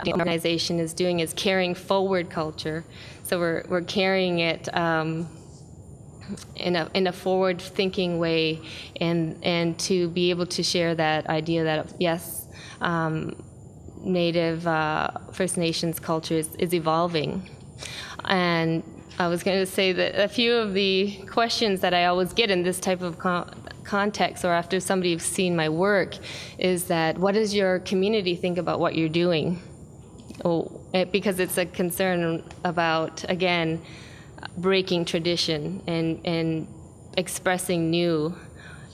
the organization is doing is carrying forward culture. So we're carrying it in a forward-thinking way, and to be able to share that idea that yes, Native First Nations culture is evolving. And I was going to say that a few of the questions that I always get in this type of context, or after somebody's seen my work, is that what does your community think about what you're doing? Because it's a concern about, again, breaking tradition and expressing new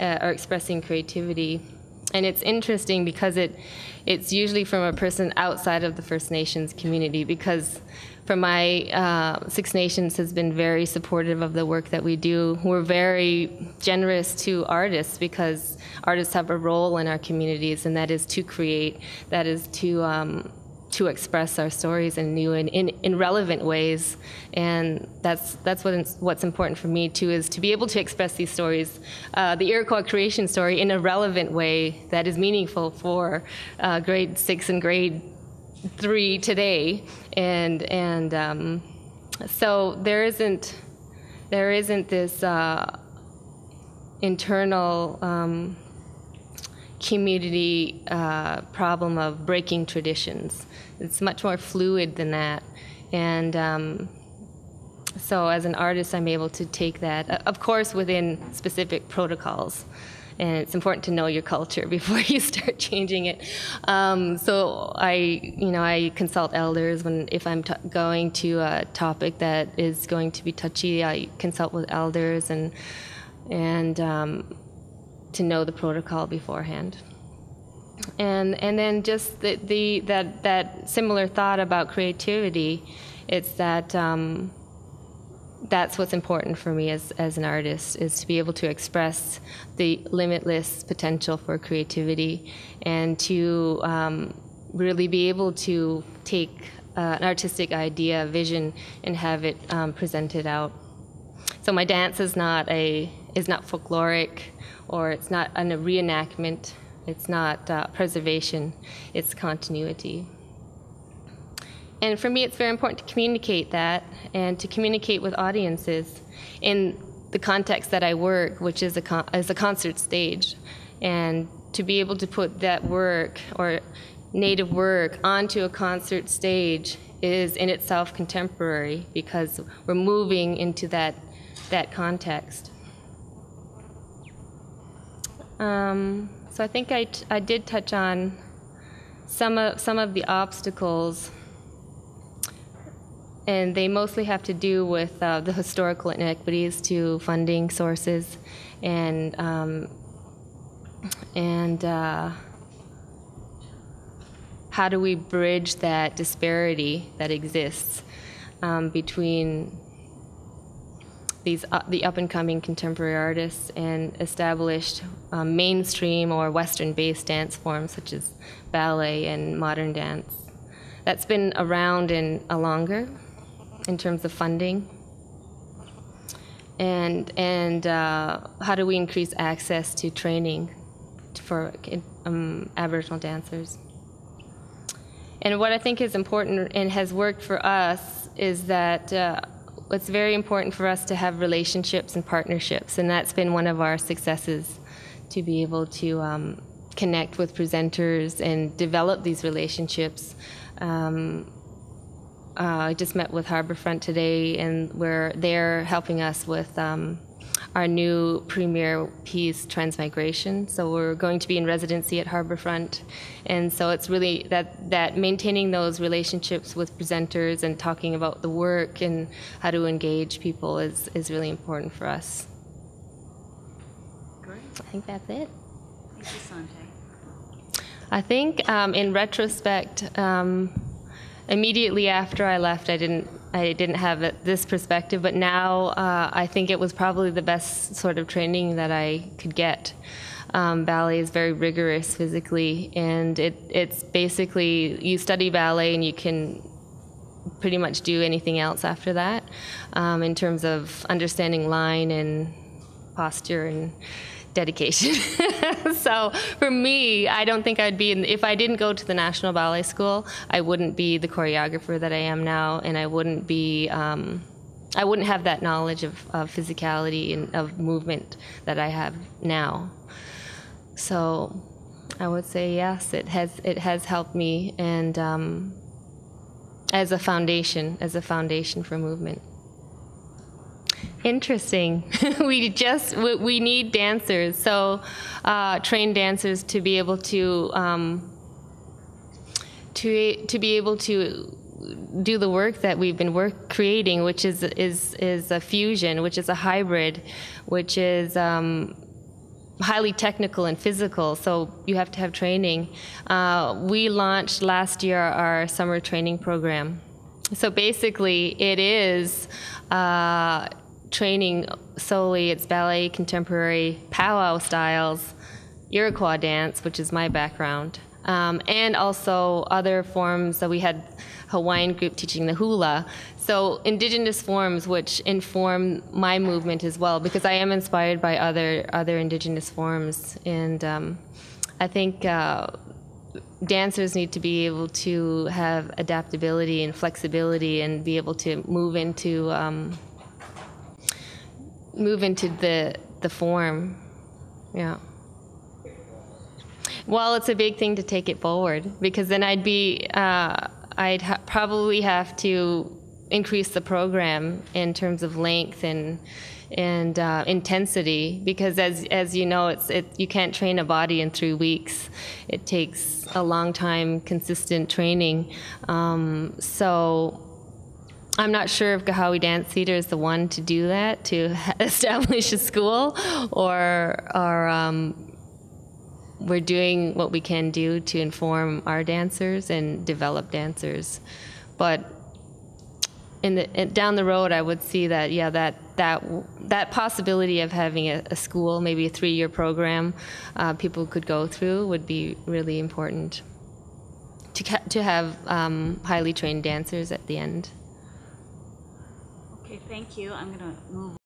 or expressing creativity. And it's interesting because it's usually from a person outside of the First Nations community, because for my Six Nations has been very supportive of the work that we do. We're very generous to artists, because artists have a role in our communities, and that is to create, that is to express our stories in new and in relevant ways. And that's what's important for me too, is to be able to express these stories, the Iroquois creation story, in a relevant way that is meaningful for grade 6 and grade 3 today. And so there isn't this internal community problem of breaking traditions. It's much more fluid than that. And so as an artist, I'm able to take that, of course, within specific protocols. And it's important to know your culture before you start changing it. So I consult elders if I'm going to a topic that is going to be touchy. I consult with elders and to know the protocol beforehand. And then just that similar thought about creativity, it's that that's what's important for me as an artist, is to be able to express the limitless potential for creativity, and to really be able to take an artistic idea, vision, and have it presented out. So my dance is not folkloric, or it's not a reenactment. It's not preservation. It's continuity. And for me, it's very important to communicate that, and to communicate with audiences in the context that I work, which is a concert stage. And to be able to put that work, or Native work, onto a concert stage is in itself contemporary, because we're moving into that context. So I think I did touch on some of the obstacles, and they mostly have to do with the historical inequities to funding sources, and how do we bridge that disparity that exists between the up-and-coming contemporary artists and established mainstream or Western-based dance forms such as ballet and modern dance. That's been around longer in terms of funding. And how do we increase access to training for Aboriginal dancers? And what I think is important and has worked for us is that it's very important for us to have relationships and partnerships, and that's been one of our successes, to be able to connect with presenters and develop these relationships. I just met with Harbourfront today, and they're helping us with our new premier piece, Transmigration. So we're going to be in residency at Harbourfront, and so it's really that maintaining those relationships with presenters and talking about the work and how to engage people is really important for us. Great. I think that's it. Thank you, Santee. I think in retrospect, immediately after I left, I didn't have this perspective, but now I think it was probably the best sort of training that I could get. Ballet is very rigorous physically, and it's basically, you study ballet and you can pretty much do anything else after that, in terms of understanding line and posture and dedication. So for me, I don't think I'd be if I didn't go to the National Ballet School, I wouldn't be the choreographer that I am now, and I wouldn't be I wouldn't have that knowledge of physicality and of movement that I have now. So I would say yes, it has helped me, and as a foundation for movement. Interesting. we need dancers, so trained dancers to be able to be able to do the work that we've been creating, which is a fusion, which is a hybrid, which is highly technical and physical, so you have to have training. We launched last year our summer training program. So basically it is training solely, it's ballet, contemporary, powwow styles, Iroquois dance, which is my background, and also other forms. So we had Hawaiian group teaching the hula. So indigenous forms which inform my movement as well, because I am inspired by other indigenous forms. And I think dancers need to be able to have adaptability and flexibility and be able to move into the form. Yeah. Well, it's a big thing to take it forward, because then I'd probably have to increase the program in terms of length and intensity, because as you know, you can't train a body in 3 weeks. It takes a long time, consistent training. So I'm not sure if Gahawi Dance Theater is the one to do that, to establish a school, or we're doing what we can do to inform our dancers and develop dancers. But down the road, I would see that, yeah, that possibility of having a school, maybe a 3-year program, people could go through, would be really important to have highly trained dancers at the end. Okay, thank you. I'm going to move